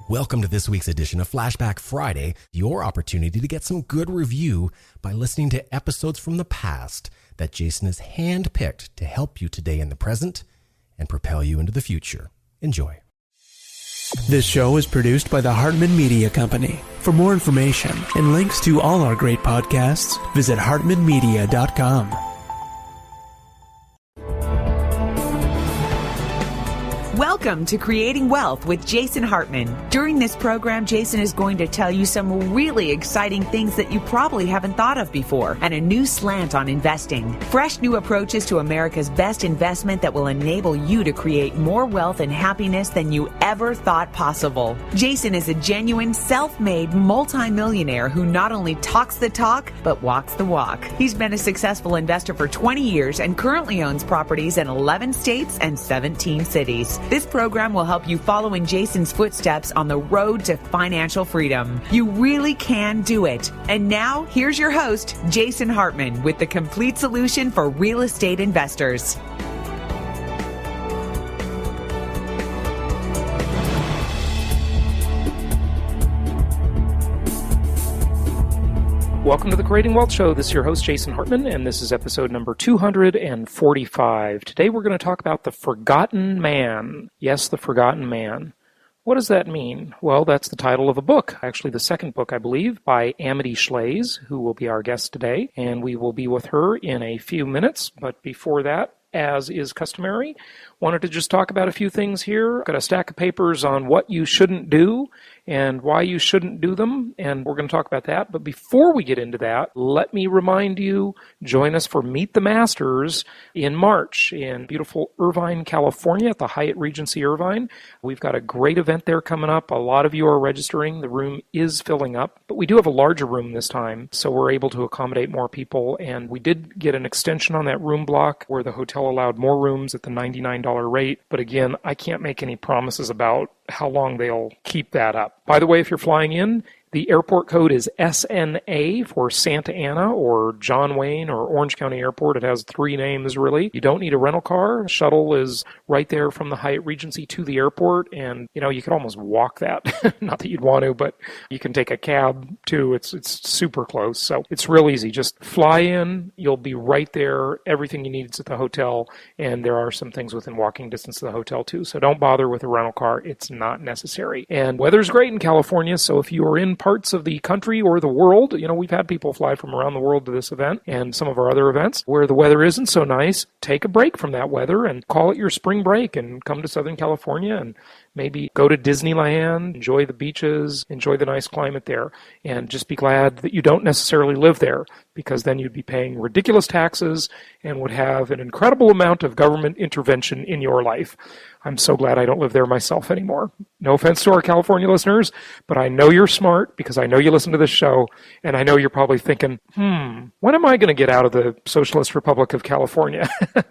Welcome to this week's edition of Flashback Friday, your opportunity to get some good review by listening to episodes from the past that Jason has handpicked to help you today in the present and propel you into the future. Enjoy. This show is produced by the Hartman Media Company. For more information and links to all our great podcasts, visit hartmanmedia.com. Welcome to Creating Wealth with Jason Hartman. During this program, Jason is going to tell you some really exciting things that you probably haven't thought of before, and a new slant on investing. Fresh new approaches to America's best investment that will enable you to create more wealth and happiness than you ever thought possible. Jason is a genuine, self-made multimillionaire who not only talks the talk, but walks the walk. He's been a successful investor for 20 years and currently owns properties in 11 states and 17 cities. This program will help you follow in Jason's footsteps on the road to financial freedom. You really can do it. And now, here's your host, Jason Hartman, with the complete solution for real estate investors. Welcome to the Creating Wealth Show. This is your host, Jason Hartman, and this is episode number 245. Today we're going to talk about the forgotten man. Yes, the forgotten man. What does that mean? Well, that's the title of a book, actually the second book, I believe, by Amity Shlaes, who will be our guest today, and we will be with her in a few minutes. But before that, as is customary, wanted to just talk about a few things here. Got a stack of papers on what you shouldn't do and why you shouldn't do them, and we're going to talk about that. But before we get into that, let me remind you, join us for Meet the Masters in March in beautiful Irvine, California at the Hyatt Regency Irvine. We've got a great event there coming up. A lot of you are registering. The room is filling up, but we do have a larger room this time, so we're able to accommodate more people, and we did get an extension on that room block where the hotel allowed more rooms at the $99 rate. But again, I can't make any promises about how long they'll keep that up. By the way, if you're flying in, the airport code is SNA for Santa Ana or John Wayne or Orange County Airport. It has three names, really. You don't need a rental car. Shuttle is right there from the Hyatt Regency to the airport, and you could almost walk that. Not that you'd want to, but you can take a cab too. It's super close, so it's real easy. Just fly in. You'll be right there. Everything you need is at the hotel, and there are some things within walking distance of the hotel too. So don't bother with a rental car. It's not necessary. And weather's great in California, so if you are in parts of the country or the world, we've had people fly from around the world to this event and some of our other events where the weather isn't so nice. Take a break from that weather and call it your spring break and come to Southern California and maybe go to Disneyland, enjoy the beaches, enjoy the nice climate there, and just be glad that you don't necessarily live there, because then you'd be paying ridiculous taxes and would have an incredible amount of government intervention in your life. I'm so glad I don't live there myself anymore. No offense to our California listeners, but I know you're smart because I know you listen to this show, and I know you're probably thinking, when am I going to get out of the Socialist Republic of California?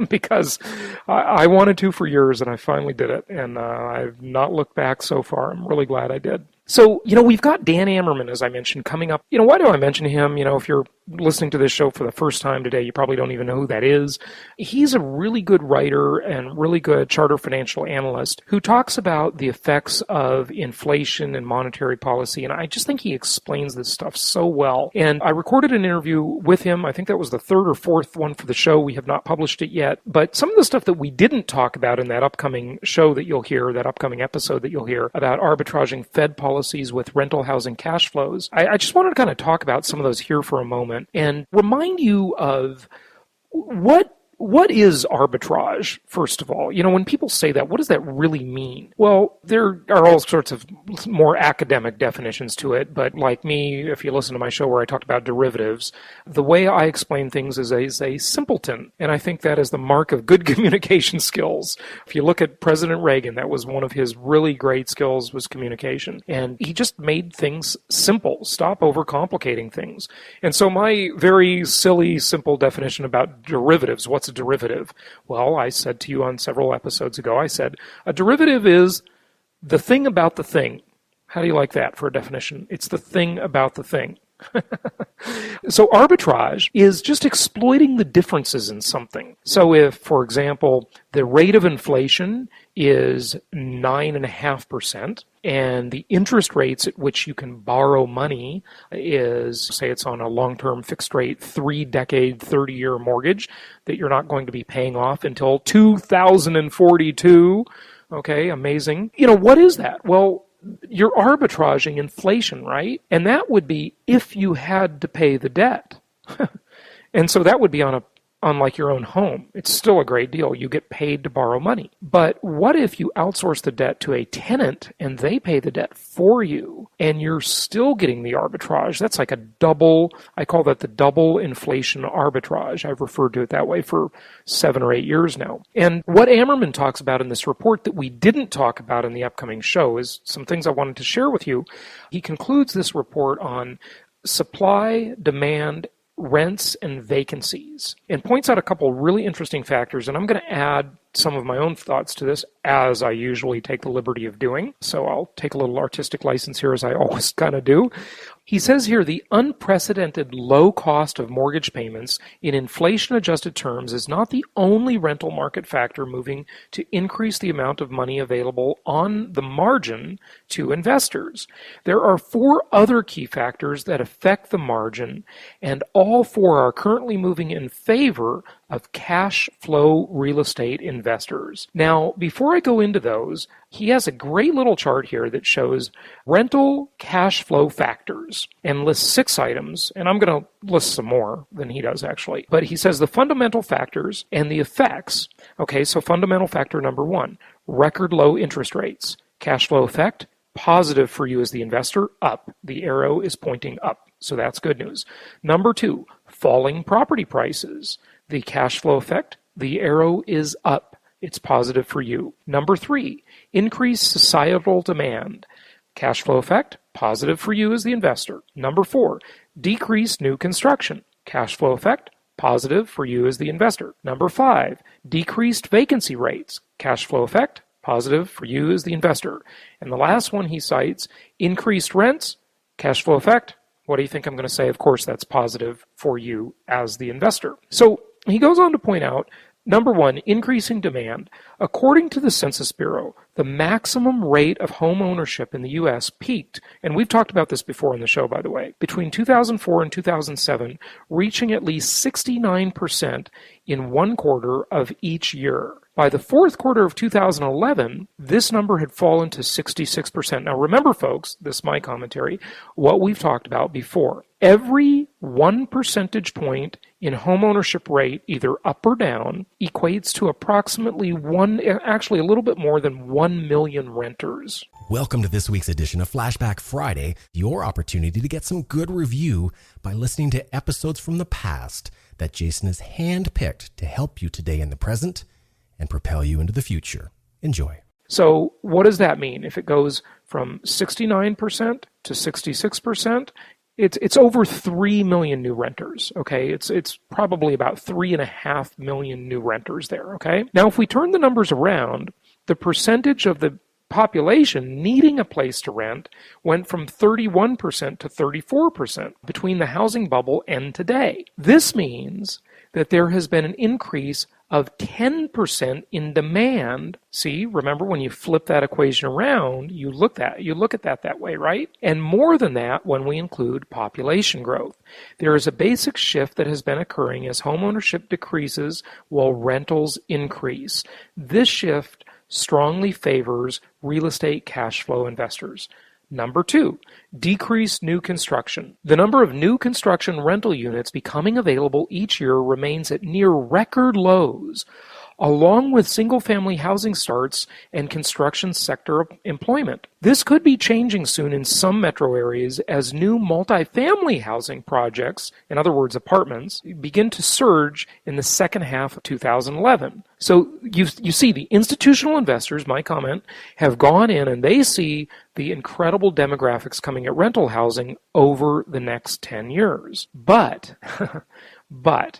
Because I wanted to for years, and I finally did it, and I've not looked back so far. I'm really glad I did. So, we've got Dan Ammerman, as I mentioned, coming up. Why do I mention him? If you're listening to this show for the first time today, you probably don't even know who that is. He's a really good writer and really good charter financial analyst who talks about the effects of inflation and monetary policy. And I just think he explains this stuff so well. And I recorded an interview with him. I think that was the third or fourth one for the show. We have not published it yet. But some of the stuff that we didn't talk about in that upcoming show that you'll hear, that upcoming episode that you'll hear about arbitraging Fed policies with rental housing cash flows, I just wanted to kind of talk about some of those here for a moment and remind you of what is arbitrage, first of all? When people say that, what does that really mean? Well, there are all sorts of more academic definitions to it, but like me, if you listen to my show where I talked about derivatives, the way I explain things is a simpleton, and I think that is the mark of good communication skills. If you look at President Reagan, that was one of his really great skills, was communication, and he just made things simple. Stop overcomplicating things. And so my very silly, simple definition about derivatives, what's a derivative? Well, I said to you on several episodes ago, I said, a derivative is the thing about the thing. How do you like that for a definition? It's the thing about the thing. So arbitrage is just exploiting the differences in something. So if, for example, the rate of inflation is 9.5%, and the interest rates at which you can borrow money is, say it's on a long-term fixed rate, 3-decade, 30-year mortgage that you're not going to be paying off until 2042. Okay, amazing. What is that? Well, you're arbitraging inflation, right? And that would be if you had to pay the debt. And so that would be on like your own home. It's still a great deal. You get paid to borrow money. But what if you outsource the debt to a tenant and they pay the debt for you and you're still getting the arbitrage? That's like I call that the double inflation arbitrage. I've referred to it that way for 7 or 8 years now. And what Ammerman talks about in this report that we didn't talk about in the upcoming show is some things I wanted to share with you. He concludes this report on supply, demand, rents, and vacancies, and points out a couple really interesting factors, and I'm going to add some of my own thoughts to this, as I usually take the liberty of doing. So I'll take a little artistic license here, as I always kind of do. He says here, the unprecedented low cost of mortgage payments in inflation-adjusted terms is not the only rental market factor moving to increase the amount of money available on the margin to investors. There are 4 other key factors that affect the margin, and all 4 are currently moving in favor of cash flow real estate investors. Now, before I go into those, he has a great little chart here that shows rental cash flow factors and lists 6 items, and I'm going to list some more than he does actually. But he says the fundamental factors and the effects. Okay, so fundamental factor number 1, record low interest rates. Cash flow effect, positive for you as the investor, up. The arrow is pointing up, so that's good news. Number 2, falling property prices. The cash flow effect, the arrow is up. It's positive for you. Number 3, increased societal demand. Cash flow effect, positive for you as the investor. Number 4, decreased new construction. Cash flow effect, positive for you as the investor. Number 5, decreased vacancy rates. Cash flow effect, positive for you as the investor. And the last one he cites, increased rents. Cash flow effect, what do you think I'm going to say? Of course, that's positive for you as the investor. So he goes on to point out, number 1, increasing demand. According to the Census Bureau, the maximum rate of home ownership in the U.S. peaked, and we've talked about this before on the show, by the way, between 2004 and 2007, reaching at least 69% in one quarter of each year. By the fourth quarter of 2011, this number had fallen to 66%. Now remember, folks, this is my commentary, what we've talked about before. Every 1 percentage point in homeownership rate, either up or down, equates to approximately actually a little bit more than 1 million renters. Welcome to this week's edition of Flashback Friday, your opportunity to get some good review by listening to episodes from the past that Jason has handpicked to help you today in the present and propel you into the future. Enjoy. So what does that mean? If it goes from 69% to 66%, it's over 3 million new renters, okay? It's probably about 3.5 million new renters there, okay? Now, if we turn the numbers around, the percentage of the population needing a place to rent went from 31% to 34% between the housing bubble and today. This means that there has been an increase of 10% in demand. See, remember when you flip that equation around, you look at that way, right? And more than that when we include population growth. There is a basic shift that has been occurring as homeownership decreases while rentals increase. This shift strongly favors real estate cash flow investors. Number 2, decreased new construction. The number of new construction rental units becoming available each year remains at near record lows, along with single-family housing starts and construction sector employment. This could be changing soon in some metro areas as new multifamily housing projects, in other words, apartments, begin to surge in the second half of 2011. So you see the institutional investors, my comment, have gone in and they see the incredible demographics coming at rental housing over the next 10 years. But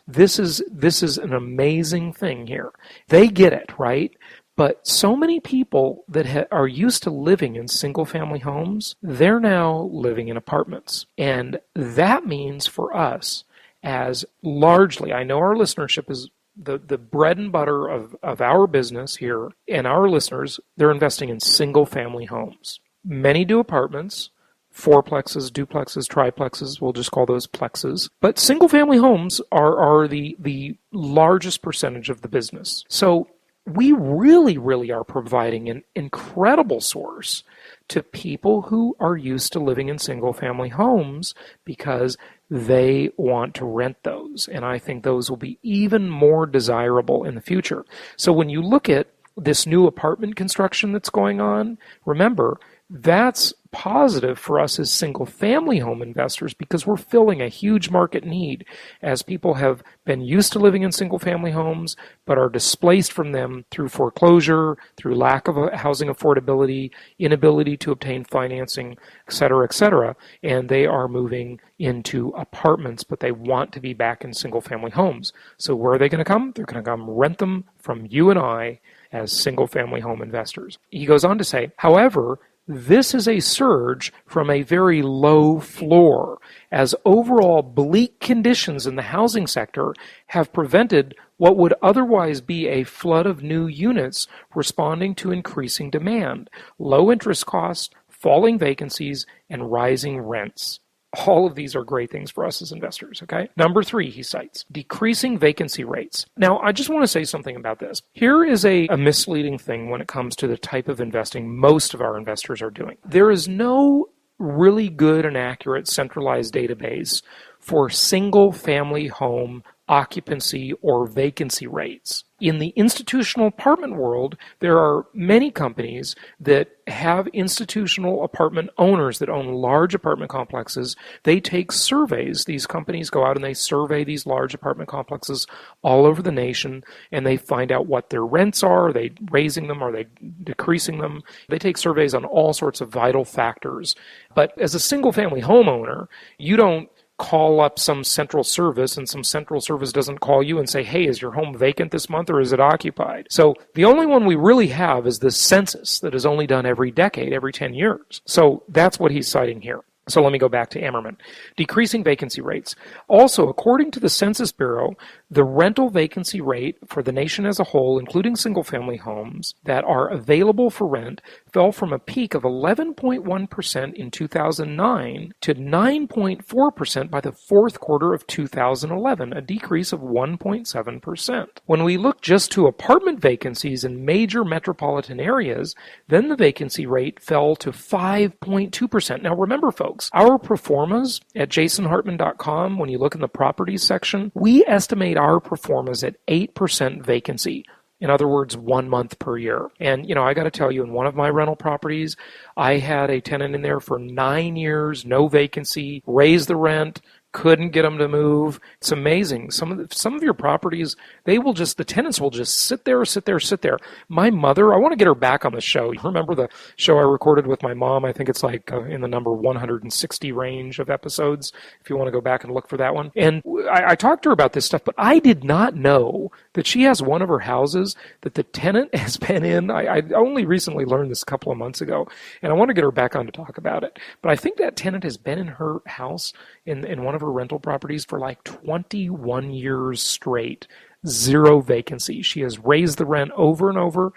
this is an amazing thing here. They get it, right? But so many people that are used to living in single-family homes, they're now living in apartments. And that means for us, as largely, I know our listenership is the bread and butter of our business here, and our listeners, they're investing in single-family homes. Many do apartments, fourplexes, duplexes, triplexes, we'll just call those plexes. But single-family homes are the largest percentage of the business. So we really are providing an incredible source to people who are used to living in single-family homes because they want to rent those. And I think those will be even more desirable in the future. So when you look at this new apartment construction that's going on, remember, that's positive for us as single-family home investors because we're filling a huge market need as people have been used to living in single-family homes but are displaced from them through foreclosure, through lack of housing affordability, inability to obtain financing, et cetera, and they are moving into apartments, but they want to be back in single-family homes. So where are they going to come? They're going to come rent them from you and I as single-family home investors. He goes on to say, however, this is a surge from a very low floor, as overall bleak conditions in the housing sector have prevented what would otherwise be a flood of new units responding to increasing demand, low interest costs, falling vacancies, and rising rents. All of these are great things for us as investors, okay? Number 3, he cites, decreasing vacancy rates. Now, I just want to say something about this. Here is a misleading thing when it comes to the type of investing most of our investors are doing. There is no really good and accurate centralized database for single-family home occupancy or vacancy rates. In the institutional apartment world, there are many companies that have institutional apartment owners that own large apartment complexes. They take surveys. These companies go out and they survey these large apartment complexes all over the nation, and they find out what their rents are. Are they raising them? Are they decreasing them? They take surveys on all sorts of vital factors. But as a single-family homeowner, you don't call up some central service and some central service doesn't call you and say, hey, is your home vacant this month or is it occupied? So the only one we really have is the census that is only done every decade, every 10 years. So that's what he's citing here. So let me go back to Ammerman. Decreasing vacancy rates. Also, according to the Census Bureau, the rental vacancy rate for the nation as a whole, including single-family homes that are available for rent, fell from a peak of 11.1% in 2009 to 9.4% by the fourth quarter of 2011, a decrease of 1.7%. When we look just to apartment vacancies in major metropolitan areas, then the vacancy rate fell to 5.2%. Now remember, folks, our proformas at jasonhartman.com, when you look in the properties section, we estimate our proformas at 8% vacancy. In other words, 1 month per year. And, I got to tell you, in one of my rental properties, I had a tenant in there for 9 years, no vacancy, raised the rent, couldn't get them to move. It's amazing. Some of your properties, the tenants will just sit there. My mother, I want to get her back on the show. You remember the show I recorded with my mom? I think it's like in the number 160 range of episodes, if you want to go back and look for that one. And I talked to her about this stuff, but I did not know that she has one of her houses that the tenant has been in. I only recently learned this a couple of months ago, and I want to get her back on to talk about it. But I think that tenant has been in her house in one of her rental properties for like 21 years straight. Zero vacancy. She has raised the rent over and over.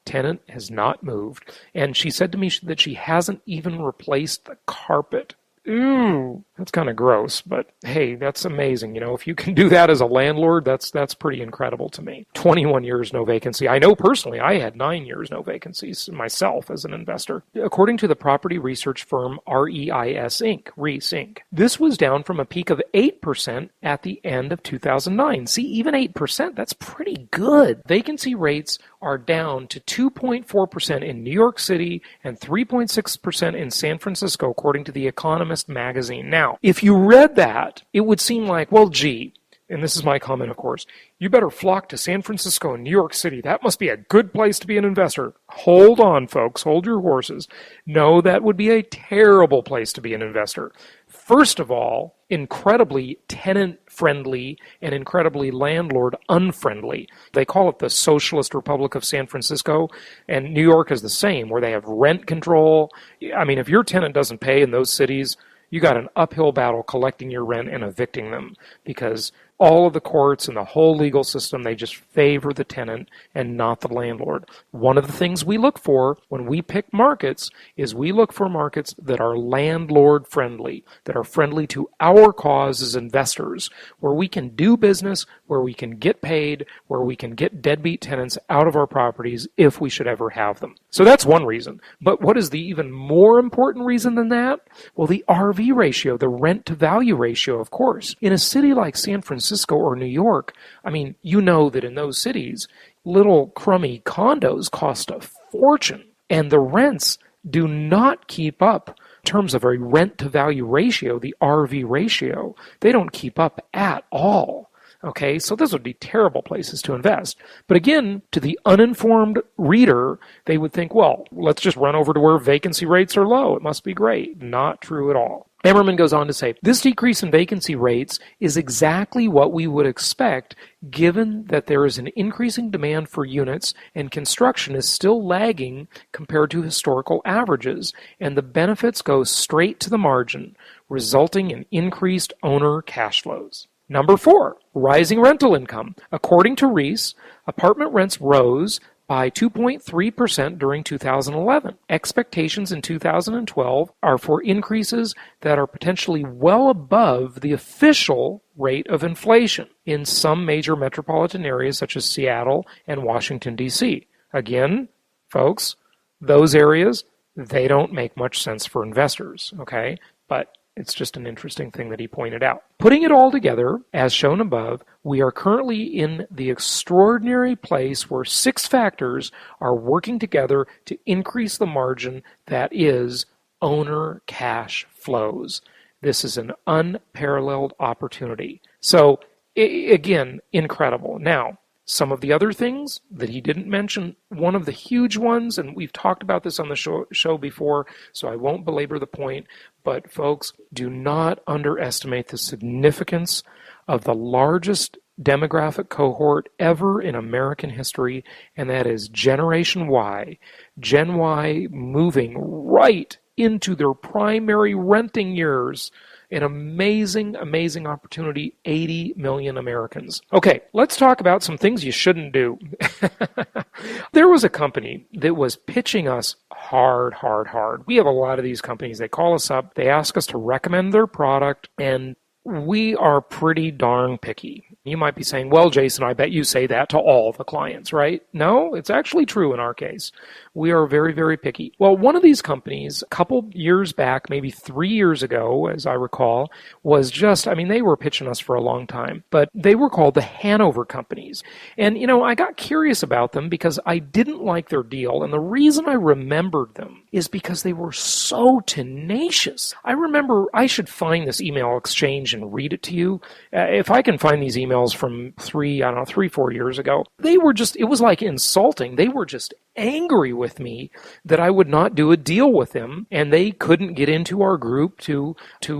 Tenant has not moved. And she said to me that she hasn't even replaced the carpet. Ooh, that's kind of gross, but hey, that's amazing. If you can do that as a landlord, that's pretty incredible to me. 21 years, no vacancy. I know personally I had 9 years, no vacancies myself as an investor. According to the property research firm REIS Inc., this was down from a peak of 8% at the end of 2009. See, even 8%, that's pretty good. Vacancy rates are down to 2.4% in New York City and 3.6% in San Francisco, according to The Economist magazine. Now, if you read that, it would seem like, well, gee, and this is my comment, of course, you better flock to San Francisco and New York City. That must be a good place to be an investor. Hold on, folks. Hold your horses. No, that would be a terrible place to be an investor. first of all, incredibly tenant-friendly and incredibly landlord-unfriendly. They call it the Socialist Republic of San Francisco, and New York is the same, where they have rent control. I mean, if your tenant doesn't pay in those cities, you got an uphill battle collecting your rent and evicting them, because all of the courts and the whole legal system, they just favor the tenant and not the landlord. One of the things we look for when we pick markets is we look for markets that are landlord friendly, that are friendly to our cause as investors, where we can do business, where we can get paid, where we can get deadbeat tenants out of our properties if we should ever have them. So that's one reason. But what is the even more important reason than that? Well, the RV ratio, the rent to value ratio, of course. In a city like San Francisco or New York, I mean, you know that in those cities, little crummy condos cost a fortune, and the rents do not keep up in terms of a rent to value ratio, the RV ratio. They don't keep up at all. Okay, so those would be terrible places to invest. But again, to the uninformed reader, they would think, well, let's just run over to where vacancy rates are low. It must be great. Not true at all. Emmerman goes on to say, this decrease in vacancy rates is exactly what we would expect, given that there is an increasing demand for units and construction is still lagging compared to historical averages, and the benefits go straight to the margin, resulting in increased owner cash flows. Number 4, rising rental income. According to Reese, apartment rents rose by 2.3% during 2011. Expectations in 2012 are for increases that are potentially well above the official rate of inflation in some major metropolitan areas such as Seattle and Washington, D.C. Again, folks, those areas, they don't make much sense for investors, okay? But it's just an interesting thing that he pointed out. Putting it all together, as shown above, we are currently in the extraordinary place where 6 factors are working together to increase the margin that is owner cash flows. This is an unparalleled opportunity. So, again, incredible. Now, some of the other things that he didn't mention, one of the huge ones, and we've talked about this on the show before, so I won't belabor the point, but folks, do not underestimate the significance of the largest demographic cohort ever in American history, and that is Generation Y. Gen Y moving right into their primary renting years. An amazing, amazing opportunity, 80 million Americans. Okay, let's talk about some things you shouldn't do. There was a company that was pitching us hard. We have a lot of these companies. They call us up, they ask us to recommend their product, and we are pretty darn picky. You might be saying, well, Jason, I bet you say that to all the clients, right? No, it's actually true in our case. We are very, very picky. Well, one of these companies, a couple years back, maybe 3 years ago, as I recall, was just, they were pitching us for a long time, but they were called the Hanover Companies. And, I got curious about them because I didn't like their deal. And the reason I remembered them is because they were so tenacious. I remember, I should find this email exchange and read it to you. If I can find these emails from 3-4 years ago, they were just, it was like insulting. They were just angry with me that I would not do a deal with them, and they couldn't get into our group to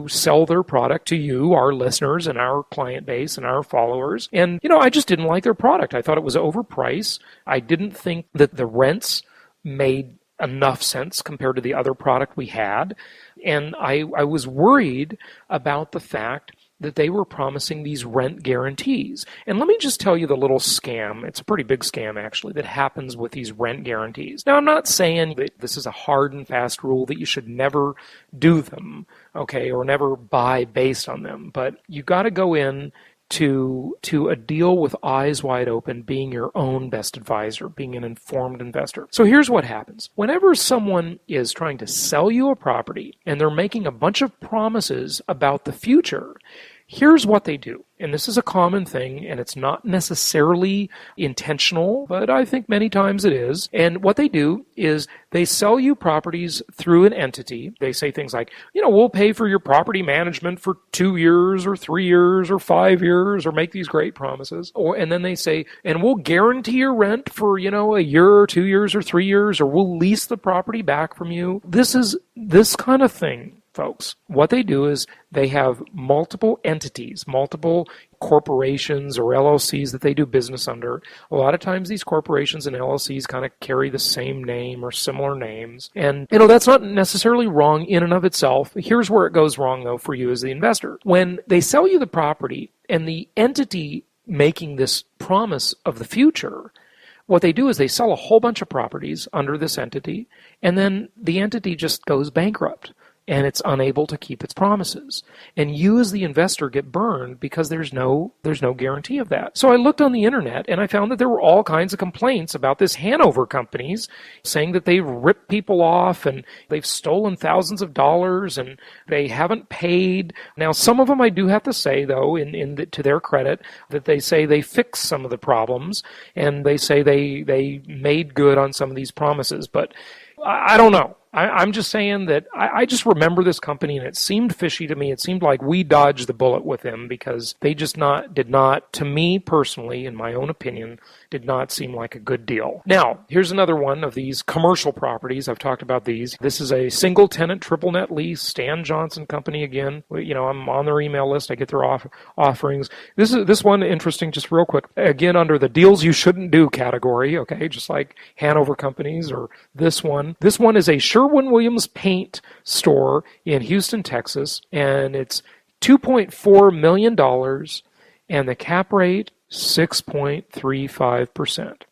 sell their product to you, our listeners, and our client base and our followers. And, I just didn't like their product. I thought it was overpriced. I didn't think that the rents made enough sense compared to the other product we had. And I was worried about the fact that they were promising these rent guarantees. And let me just tell you the little scam, it's a pretty big scam actually, that happens with these rent guarantees. Now, I'm not saying that this is a hard and fast rule that you should never do them, okay, or never buy based on them, but you got to go in to a deal with eyes wide open, being your own best advisor, being an informed investor. So here's what happens. Whenever someone is trying to sell you a property and they're making a bunch of promises about the future, here's what they do. And this is a common thing, and it's not necessarily intentional, but I think many times it is. And what they do is they sell you properties through an entity. They say things like, we'll pay for your property management for 2 years or 3 years or 5 years, or make these great promises. And then they say, and we'll guarantee your rent for, a year or 2 years or 3 years, or we'll lease the property back from you. This kind of thing folks. What they do is they have multiple entities, multiple corporations or LLCs that they do business under. A lot of times these corporations and LLCs kind of carry the same name or similar names. And, that's not necessarily wrong in and of itself. Here's where it goes wrong, though, for you as the investor. When they sell you the property and the entity making this promise of the future, what they do is they sell a whole bunch of properties under this entity, and then the entity just goes bankrupt. And it's unable to keep its promises. And you as the investor get burned because there's no guarantee of that. So I looked on the internet and I found that there were all kinds of complaints about this Hanover companies saying that they've ripped people off and they've stolen thousands of dollars and they haven't paid. Now, some of them I do have to say, though, to their credit, that they say they fixed some of the problems and they say they made good on some of these promises. But I don't know. I'm just saying that I just remember this company and it seemed fishy to me. It seemed like we dodged the bullet with them because they just did not, to me personally, in my own opinion, did not seem like a good deal. Now, here's another one of these commercial properties. I've talked about these. This is a single tenant triple net lease, Stan Johnson Company again. I'm on their email list. I get their offerings. This one interesting, just real quick. Again, under the deals you shouldn't do category, okay, just like Hanover companies or this one. This one is a Sherwin-Williams paint store in Houston, Texas, and it's $2.4 million, and the cap rate, 6.35%.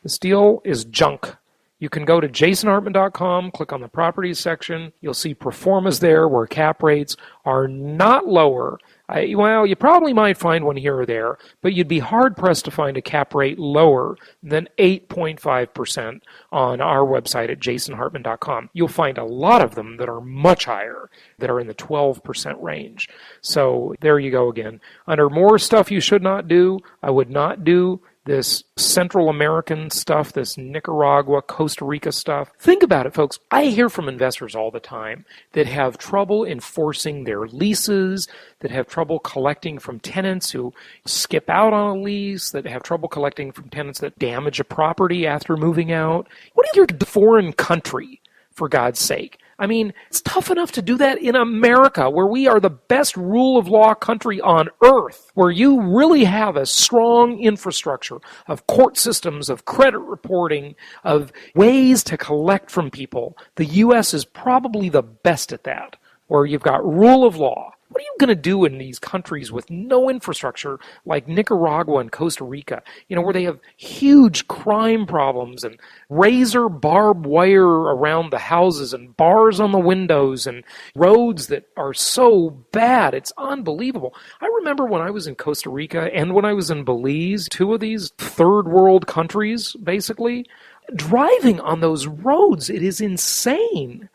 This deal is junk. You can go to jasonhartman.com, click on the properties section. You'll see performas there where cap rates are not lower. You probably might find one here or there, but you'd be hard-pressed to find a cap rate lower than 8.5% on our website at jasonhartman.com. You'll find a lot of them that are much higher, that are in the 12% range. So there you go again. Under more stuff you should not do, I would not do this Central American stuff, this Nicaragua, Costa Rica stuff. Think about it, folks. I hear from investors all the time that have trouble enforcing their leases, that have trouble collecting from tenants who skip out on a lease, that have trouble collecting from tenants that damage a property after moving out. What if you're a foreign country, for God's sake? I mean, it's tough enough to do that in America, where we are the best rule of law country on earth, where you really have a strong infrastructure of court systems, of credit reporting, of ways to collect from people. The U.S. is probably the best at that, where you've got rule of law. What are you going to do in these countries with no infrastructure like Nicaragua and Costa Rica, where they have huge crime problems and razor barbed wire around the houses and bars on the windows and roads that are so bad, it's unbelievable. I remember when I was in Costa Rica and when I was in Belize, two of these third world countries, basically, driving on those roads, it is insane.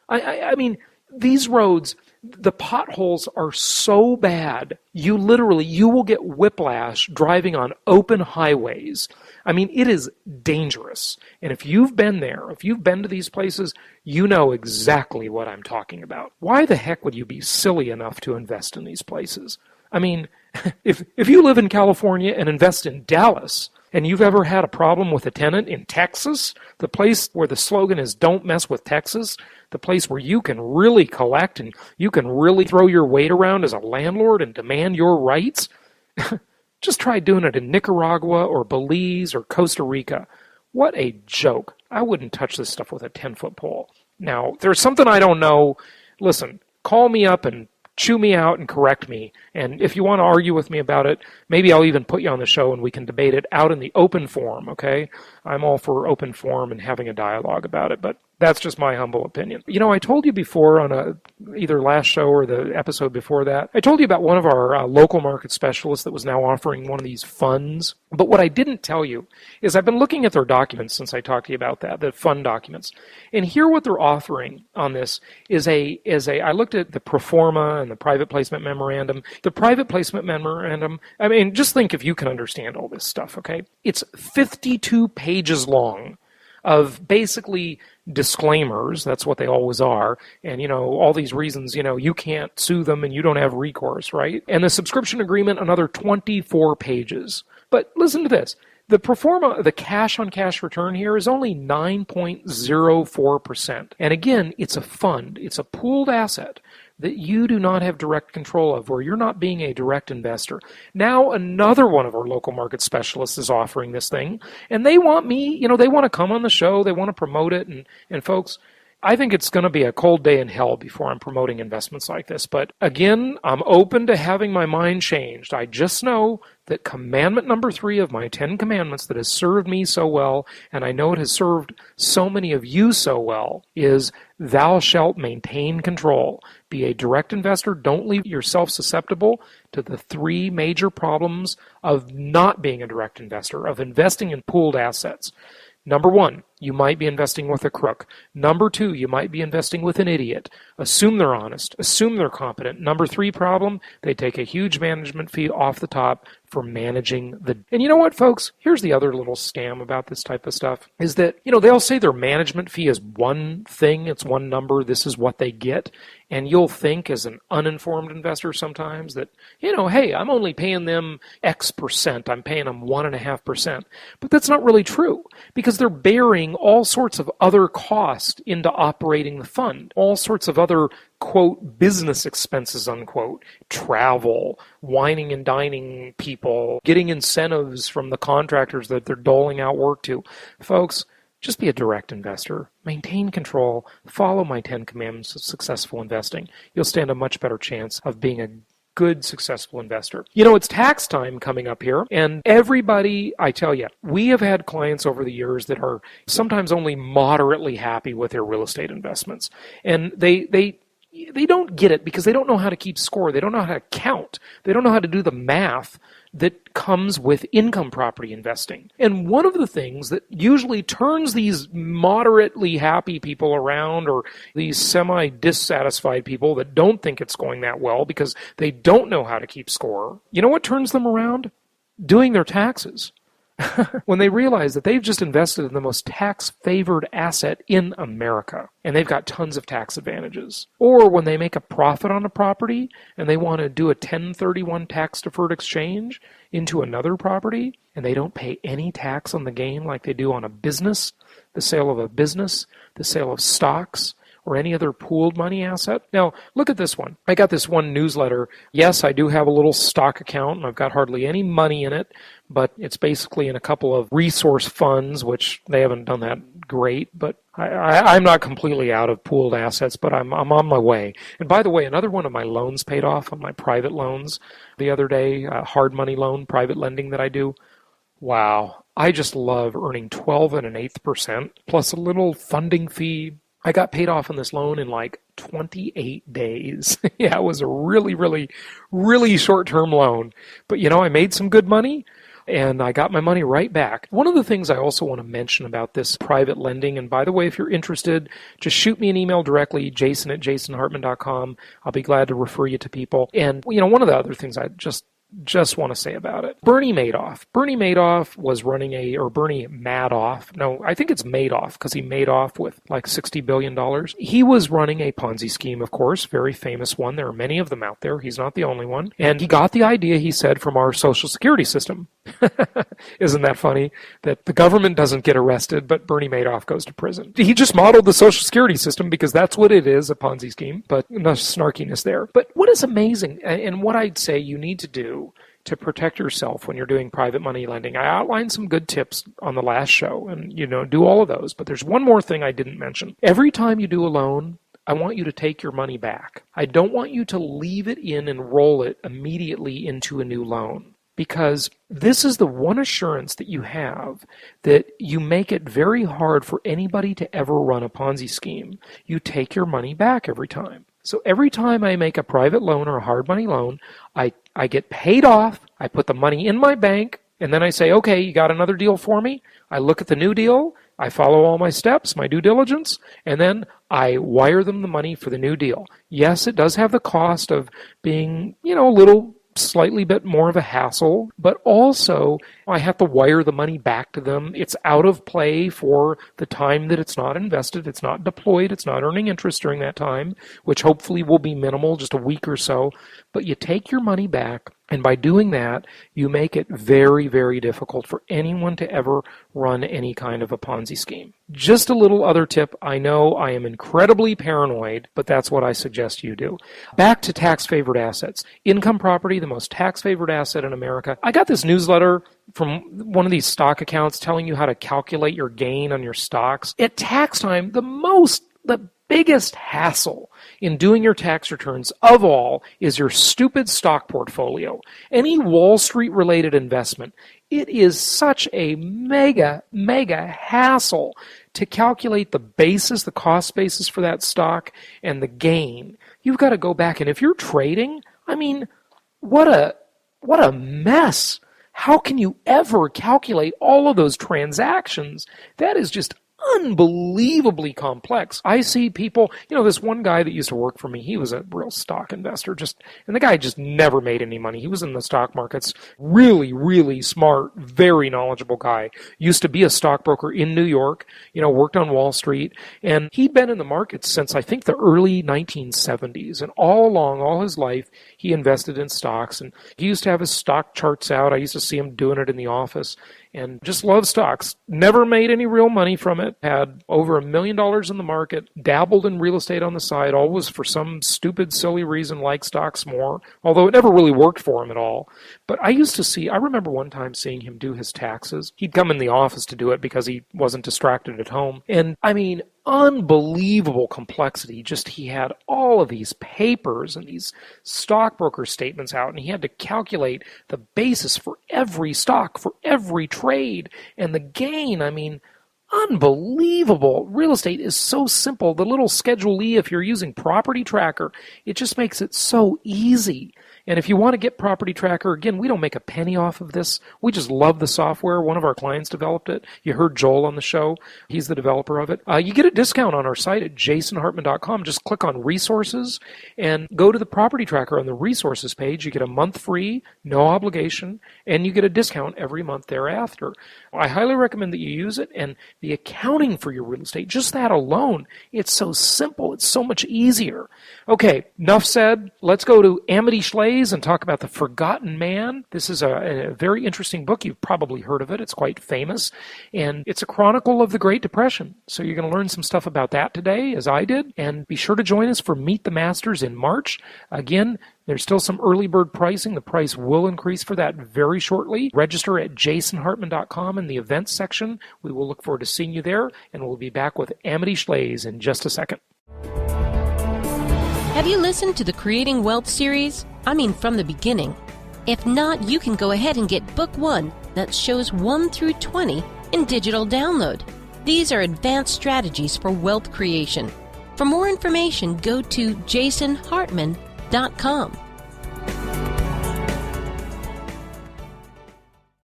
I mean, these roads, the potholes are so bad, you will get whiplash driving on open highways. I mean, it is dangerous. And if you've been there, if you've been to these places, you know exactly what I'm talking about. Why the heck would you be silly enough to invest in these places? I mean, if you live in California and invest in Dallas, and you've ever had a problem with a tenant in Texas, the place where the slogan is "Don't mess with Texas," the place where you can really collect and you can really throw your weight around as a landlord and demand your rights, just try doing it in Nicaragua or Belize or Costa Rica. What a joke. I wouldn't touch this stuff with a 10-foot pole. Now, if there's something I don't know, listen, call me up and chew me out and correct me. And if you want to argue with me about it, maybe I'll even put you on the show and we can debate it out in the open forum, okay? I'm all for open forum and having a dialogue about it, but that's just my humble opinion. I told you before on either last show or the episode before that, I told you about one of our local market specialists that was now offering one of these funds. But what I didn't tell you is I've been looking at their documents since I talked to you about that, the fund documents. And here what they're offering on this is I looked at the pro forma and the private placement memorandum. The private placement memorandum, I mean, just think if you can understand all this stuff, okay? It's 52 pages long of basically disclaimers, that's what they always are, and all these reasons, you can't sue them and you don't have recourse, right? And the subscription agreement, another 24 pages. But listen to this. The pro forma, the cash-on-cash return here is only 9.04%. And again, it's a fund. It's a pooled asset that you do not have direct control of, where you're not being a direct investor. Now another one of our local market specialists is offering this thing, and they want me, they want to come on the show, they want to promote it, and folks, I think it's going to be a cold day in hell before I'm promoting investments like this. But again, I'm open to having my mind changed. I just know that commandment number 3 of my 10 commandments that has served me so well, and I know it has served so many of you so well, is thou shalt maintain control. Be a direct investor. Don't leave yourself susceptible to the 3 major problems of not being a direct investor, of investing in pooled assets. Number 1, you might be investing with a crook. Number 2, you might be investing with an idiot. Assume they're honest. Assume they're competent. Number 3 problem, they take a huge management fee off the top for managing the... And you know what, folks? Here's the other little scam about this type of stuff, is that, they'll say their management fee is one thing, it's one number, this is what they get. And you'll think as an uninformed investor sometimes that, hey, I'm only paying them X%. I'm paying them 1.5%. But that's not really true, because they're bearing all sorts of other costs into operating the fund, all sorts of other, quote, business expenses, unquote, travel, wining and dining people, getting incentives from the contractors that they're doling out work to. Folks, just be a direct investor. Maintain control. Follow my 10 commandments of successful investing. You'll stand a much better chance of being a good, successful investor. It's tax time coming up here, and everybody, I tell you, we have had clients over the years that are sometimes only moderately happy with their real estate investments. And they don't get it because they don't know how to keep score. They don't know how to count. They don't know how to do the math that comes with income property investing. And one of the things that usually turns these moderately happy people around, or these semi-dissatisfied people that don't think it's going that well because they don't know how to keep score, you know what turns them around? Doing their taxes. When they realize that they've just invested in the most tax-favored asset in America, and they've got tons of tax advantages. Or when they make a profit on a property, and they want to do a 1031 tax-deferred exchange into another property, and they don't pay any tax on the gain like they do on a business, the sale of a business, the sale of stocks, or any other pooled money asset. Now, look at this one. I got this one newsletter. Yes, I do have a little stock account, and I've got hardly any money in it, but it's basically in a couple of resource funds, which they haven't done that great, but I'm not completely out of pooled assets, but I'm on my way. And by the way, another one of my loans paid off on my private loans the other day, a hard money loan, private lending that I do. Wow, I just love earning 12 1/8% plus a little funding fee. I got paid off on this loan in like 28 days. Yeah, it was a really, really, really short-term loan. But I made some good money, and I got my money right back. One of the things I also want to mention about this private lending, and by the way, if you're interested, just shoot me an email directly, jason@jasonhartman.com. I'll be glad to refer you to people. And, one of the other things I just want to say about it. Bernie Madoff. Bernie Madoff was running Bernie Madoff. No, I think it's Madoff because he made off with like $60 billion. He was running a Ponzi scheme, of course, very famous one. There are many of them out there. He's not the only one. And he got the idea, he said, from our Social Security system. Isn't that funny? That the government doesn't get arrested, but Bernie Madoff goes to prison. He just modeled the Social Security system because that's what it is, a Ponzi scheme, but enough snarkiness there. But what is amazing, and what I'd say you need to do to protect yourself when you're doing private money lending, I outlined some good tips on the last show, and do all of those. But there's one more thing I didn't mention. Every time you do a loan, I want you to take your money back. I don't want you to leave it in and roll it immediately into a new loan. Because this is the one assurance that you have that you make it very hard for anybody to ever run a Ponzi scheme. You take your money back every time. So every time I make a private loan or a hard money loan, I get paid off, I put the money in my bank, and then I say, okay, you got another deal for me? I look at the new deal, I follow all my steps, my due diligence, and then I wire them the money for the new deal. Yes, it does have the cost of being, a little slightly bit more of a hassle, but also I have to wire the money back to them. It's out of play for the time that it's not invested. It's not deployed. It's not earning interest during that time, which hopefully will be minimal, just a week or so. But you take your money back And by doing that, you make it very, very difficult for anyone to ever run any kind of a Ponzi scheme. Just a little other tip. I know I am incredibly paranoid, but that's what I suggest you do. Back to tax-favored assets. Income property, the most tax-favored asset in America. I got this newsletter from one of these stock accounts telling you how to calculate your gain on your stocks. At tax time, the biggest hassle in doing your tax returns of all is your stupid stock portfolio. Any Wall Street related investment, it is such a mega hassle to calculate the basis, the cost basis for that stock and the gain. You've got to go back, and if you're trading, I mean, what a mess. How can you ever calculate all of those transactions? That is just unbelievably complex. I see people, this one guy that used to work for me, he was a real stock investor, and the guy just never made any money. He was in the stock markets, really, really smart, very knowledgeable guy. Used to be a stockbroker in New York, worked on Wall Street, and he'd been in the markets since I think the early 1970s, and all his life, he invested in stocks, and he used to have his stock charts out. I used to see him doing it in the office, and just loved stocks. Never made any real money from it. Had over $1 million in the market. Dabbled in real estate on the side. Always for some stupid, silly reason liked stocks more. Although it never really worked for him at all. But I remember one time seeing him do his taxes. He'd come in the office to do it because he wasn't distracted at home. And I mean, unbelievable complexity. He had all of these papers and these stockbroker statements out, and he had to calculate the basis for every stock, for every trade, and the gain. I mean, unbelievable. Real estate is so simple. The little Schedule E, if you're using Property Tracker, it just makes it so easy. And if you want to get Property Tracker, again, we don't make a penny off of this. We just love the software. One of our clients developed it. You heard Joel on the show. He's the developer of it. You get a discount on our site at jasonhartman.com. Just click on Resources and go to the Property Tracker on the Resources page. You get a month free, no obligation, and you get a discount every month thereafter. I highly recommend that you use it. And the accounting for your real estate, just that alone, it's so simple. It's so much easier. Okay, enough said. Let's go to Amity Shlaes and talk about The Forgotten Man. This is a very interesting book. You've probably heard of it. It's quite famous. And it's a chronicle of the Great Depression. So you're going to learn some stuff about that today, as I did. And be sure to join us for Meet the Masters in March. Again, there's still some early bird pricing. The price will increase for that very shortly. Register at jasonhartman.com in the events section. We will look forward to seeing you there. And we'll be back with Amity Shlaes in just a second. Have you listened to the Creating Wealth series? I mean, from the beginning. If not, you can go ahead and get Book 1, that's shows 1 through 20, in digital download. These are advanced strategies for wealth creation. For more information, go to jasonhartman.com.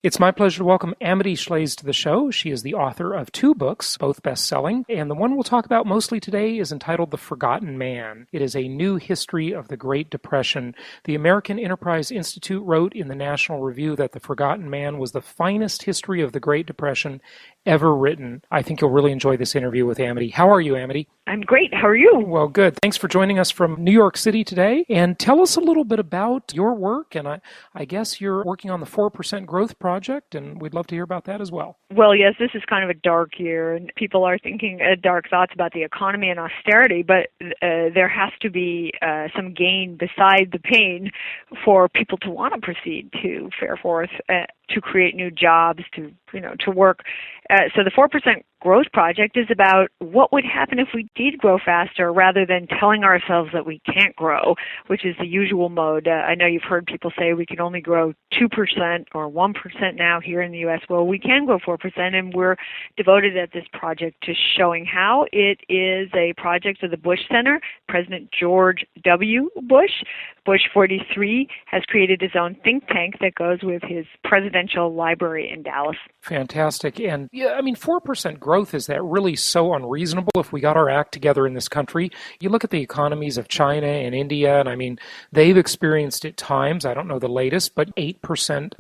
It's my pleasure to welcome Amity Shlaes to the show. She is the author of 2 books, both best-selling, and the one we'll talk about mostly today is entitled The Forgotten Man. It is a new history of the Great Depression. The American Enterprise Institute wrote in the National Review that The Forgotten Man was the finest history of the Great Depression ever written. I think you'll really enjoy this interview with Amity. How are you, Amity? I'm great. How are you? Well, good. Thanks for joining us from New York City today. And tell us a little bit about your work. And I guess you're working on the 4% Growth Project, and we'd love to hear about that as well. Well, yes, this is kind of a dark year, and people are thinking dark thoughts about the economy and austerity, but there has to be some gain beside the pain for people to want to proceed to fare forth, to create new jobs, to work. So the 4% Growth Project is about what would happen if we did grow faster rather than telling ourselves that we can't grow, which is the usual mode. I know you've heard people say we can only grow 2% or 1% now here in the U.S. Well, we can grow 4%, and we're devoted at this project to showing how. It is a project of the Bush Center. President George W. Bush, Bush 43, has created his own think tank that goes with his presidential library in Dallas. Fantastic. And yeah, I mean, 4% growth growth, is that really so unreasonable if we got our act together in this country? You look at the economies of China and India, and I mean, they've experienced at times, I don't know the latest, but 8%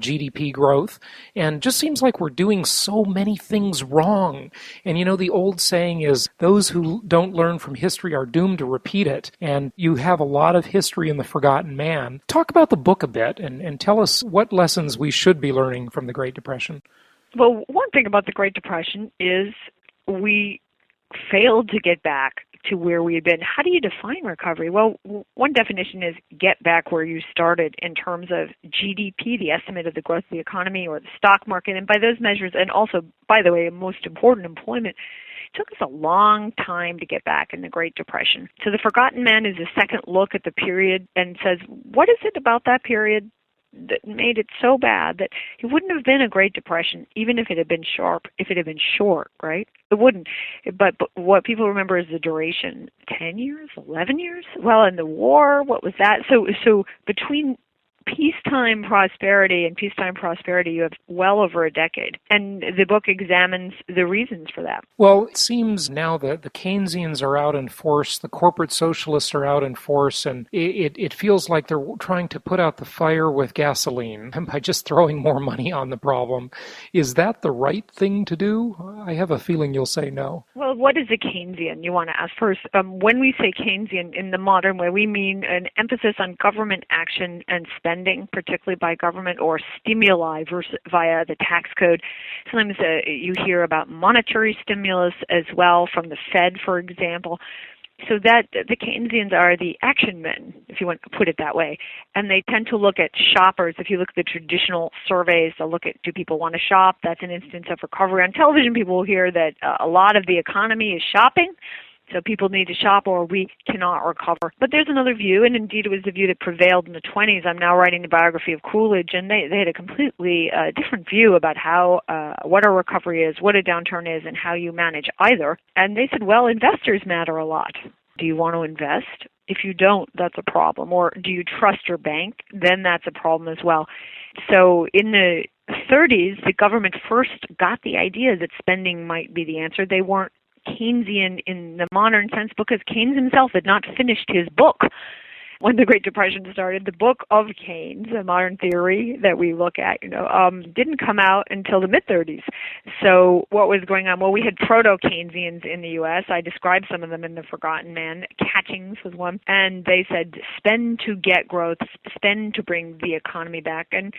GDP growth, and just seems like we're doing so many things wrong. And you know, the old saying is, those who don't learn from history are doomed to repeat it, and you have a lot of history in The Forgotten Man. Talk about the book a bit, and tell us what lessons we should be learning from the Great Depression. Well, one thing about the Great Depression is we failed to get back to where we had been. How do you define recovery? Well, one definition is get back where you started in terms of GDP, the estimate of the growth of the economy, or the stock market, and by those measures, and also, by the way, most important, employment. It took us a long time to get back in the Great Depression. So The Forgotten Man is a second look at the period and says, what is it about that period that made it so bad that it wouldn't have been a Great Depression, even if it had been sharp, if it had been short, right? It wouldn't. But what people remember is the duration. 10 years? 11 years? Well, and the war, what was that? So between peacetime prosperity and peacetime prosperity, you have well over a decade. And the book examines the reasons for that. Well, it seems now that the Keynesians are out in force, the corporate socialists are out in force, and it feels like they're trying to put out the fire with gasoline by just throwing more money on the problem. Is that the right thing to do? I have a feeling you'll say no. Well, what is a Keynesian? You want to ask first. When we say Keynesian in the modern way, we mean an emphasis on government action and spending, particularly by government, or stimuli via the tax code. Sometimes you hear about monetary stimulus as well from the Fed, for example. So that the Keynesians are the action men, if you want to put it that way. And they tend to look at shoppers. If you look at the traditional surveys, they'll look at, do people want to shop? That's an instance of recovery. On television, people will hear that a lot of the economy is shopping. So people need to shop or we cannot recover. But there's another view, and indeed it was the view that prevailed in the 20s. I'm now writing the biography of Coolidge, and they had a completely different view about how what a recovery is, what a downturn is, and how you manage either. And they said, well, investors matter a lot. Do you want to invest? If you don't, that's a problem. Or do you trust your bank? Then that's a problem as well. So in the 30s, the government first got the idea that spending might be the answer. They weren't Keynesian in the modern sense because Keynes himself had not finished his book when the Great Depression started. The book of Keynes, a modern theory that we look at, didn't come out until the mid-30s. So what was going on? Well, we had proto-Keynesians in the U.S. I described some of them in The Forgotten Man. Catchings was one. And they said, spend to get growth, spend to bring the economy back. And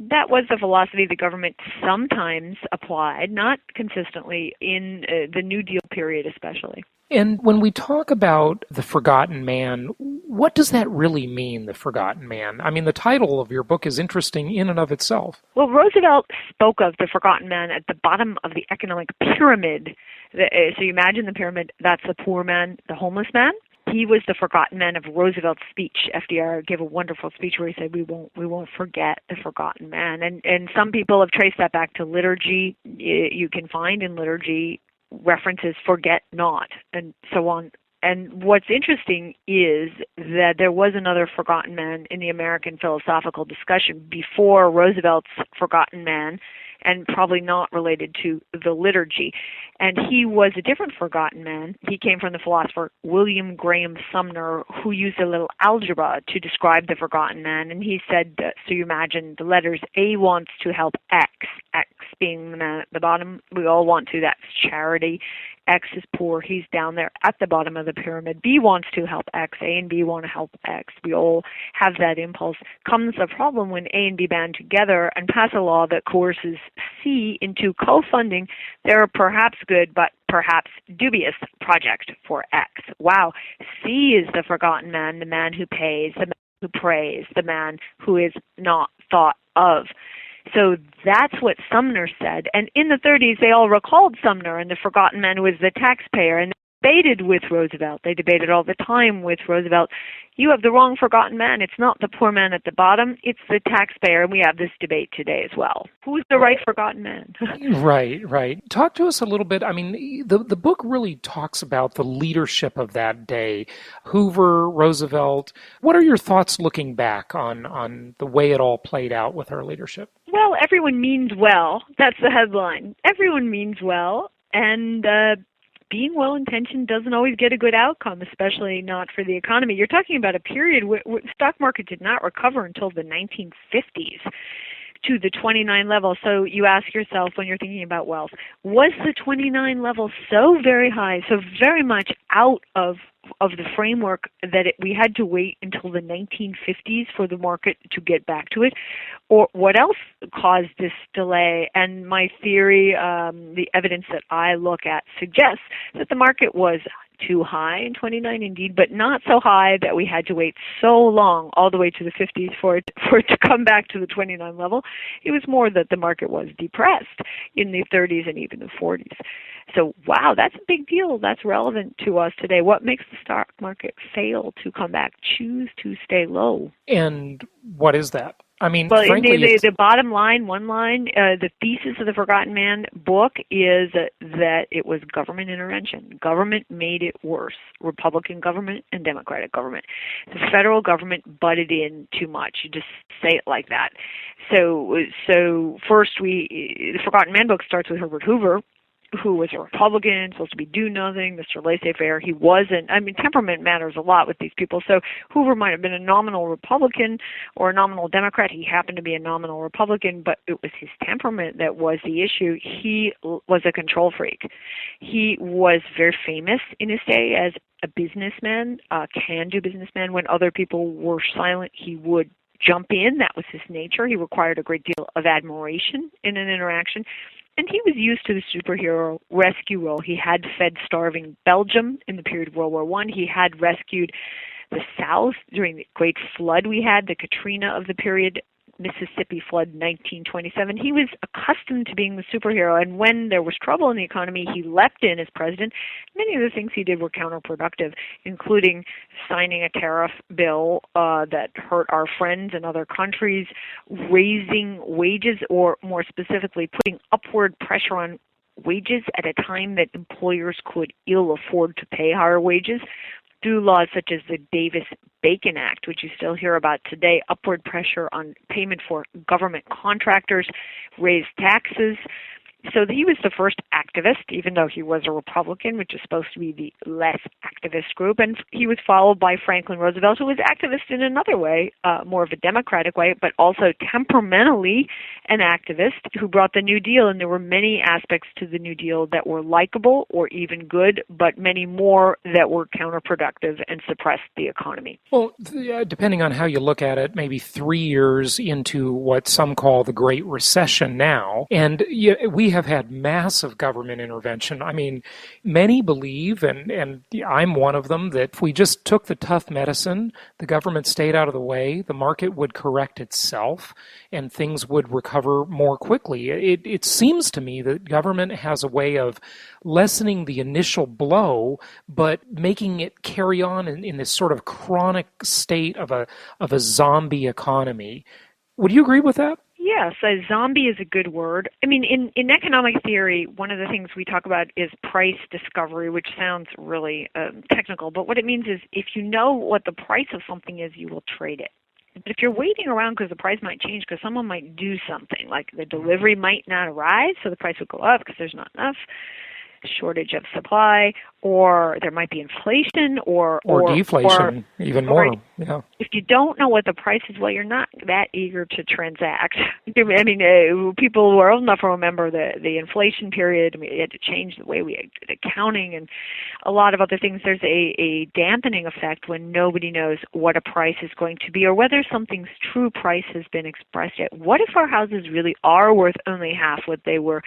that was the philosophy the government sometimes applied, not consistently, in the New Deal period especially. And when we talk about The Forgotten Man, what does that really mean, The Forgotten Man? I mean, the title of your book is interesting in and of itself. Well, Roosevelt spoke of the Forgotten Man at the bottom of the economic pyramid. So you imagine the pyramid, that's the poor man, the homeless man. He was the forgotten man of Roosevelt's speech. FDR gave a wonderful speech where he said, we won't forget the forgotten man. And some people have traced that back to liturgy. You can find in liturgy references, forget not, and so on. And what's interesting is that there was another forgotten man in the American philosophical discussion before Roosevelt's forgotten man, and probably not related to the liturgy. And he was a different forgotten man. He came from the philosopher William Graham Sumner, who used a little algebra to describe the forgotten man. And he said, so you imagine the letters A wants to help X, X being the man at the bottom. We all want to. That's charity. X is poor. He's down there at the bottom of the pyramid. B wants to help X. A and B want to help X. We all have that impulse. Comes a problem when A and B band together and pass a law that coerces C into co-funding their perhaps good but perhaps dubious project for X. Wow. C is the forgotten man, the man who pays, the man who prays, the man who is not thought of. So that's what Sumner said. And in the 30s, they all recalled Sumner, and the forgotten man was the taxpayer. And they debated with Roosevelt. They debated all the time with Roosevelt. You have the wrong forgotten man. It's not the poor man at the bottom. It's the taxpayer. And we have this debate today as well. Who's the right forgotten man? Right. Talk to us a little bit. I mean, the book really talks about the leadership of that day. Hoover, Roosevelt. What are your thoughts looking back on the way it all played out with our leadership? Well, everyone means well. That's the headline. Everyone means well. And being well-intentioned doesn't always get a good outcome, especially not for the economy. You're talking about a period where the stock market did not recover until the 1950s to the 29 level. So you ask yourself when you're thinking about wealth, was the 29 level so very high, so very much out of the framework that we had to wait until the 1950s for the market to get back to it? Or what else caused this delay? And my theory, the evidence that I look at suggests that the market was too high in 29 indeed, but not so high that we had to wait so long, all the way to the 50s, for it to come back to the 29 level. It was more that the market was depressed in the 30s and even the 40s. So, wow, that's a big deal. That's relevant to us today. What makes the stock market fail to come back, choose to stay low? And what is that? I mean, well, frankly, the bottom line, one line, the thesis of the Forgotten Man book is that it was government intervention. Government made it worse. Republican government and Democratic government. The federal government butted in too much. You just say it like that. So first, the Forgotten Man book starts with Herbert Hoover, who was a Republican, supposed to be do nothing, Mr. Laissez-faire. He wasn't. I mean, temperament matters a lot with these people. So Hoover might have been a nominal Republican or a nominal Democrat. He happened to be a nominal Republican, but it was his temperament that was the issue. He was a control freak. He was very famous in his day as a businessman, a can-do businessman. When other people were silent, he would jump in. That was his nature. He required a great deal of admiration in an interaction. And he was used to the superhero rescue role. He had fed starving Belgium in the period of World War I. He had rescued the South during the great flood we had, the Katrina of the period, Mississippi flood 1927. He was accustomed to being the superhero, and when there was trouble in the economy, he leapt in as president. Many of the things he did were counterproductive, including signing a tariff bill that hurt our friends in other countries, raising wages, or more specifically, putting upward pressure on wages at a time that employers could ill afford to pay higher wages, through laws such as the Davis-Bacon Act, which you still hear about today, upward pressure on payment for government contractors, raised taxes. So he was the first activist, even though he was a Republican, which is supposed to be the less activist group. And he was followed by Franklin Roosevelt, who was activist in another way, more of a democratic way, but also temperamentally an activist who brought the New Deal. And there were many aspects to the New Deal that were likable or even good, but many more that were counterproductive and suppressed the economy. Well, depending on how you look at it, maybe 3 years into what some call the Great Recession now, and we have had massive government intervention. I mean, many believe, and I'm one of them, that if we just took the tough medicine, the government stayed out of the way, the market would correct itself, and things would recover more quickly. It seems to me that government has a way of lessening the initial blow, but making it carry on in this sort of chronic state of a zombie economy. Would you agree with that? Yes, a zombie is a good word. I mean, in economic theory, one of the things we talk about is price discovery, which sounds really technical, but what it means is if you know what the price of something is, you will trade it. But if you're waiting around because the price might change, because someone might do something, like the delivery might not arrive, so the price would go up because there's not enough, shortage of supply, or there might be inflation or deflation, even more. Yeah. If you don't know what the price is, well, you're not that eager to transact. I mean, people who are old enough to remember the inflation period. I mean, it had to change the way we did accounting and a lot of other things. There's a dampening effect when nobody knows what a price is going to be or whether something's true price has been expressed yet. What if our houses really are worth only half what they were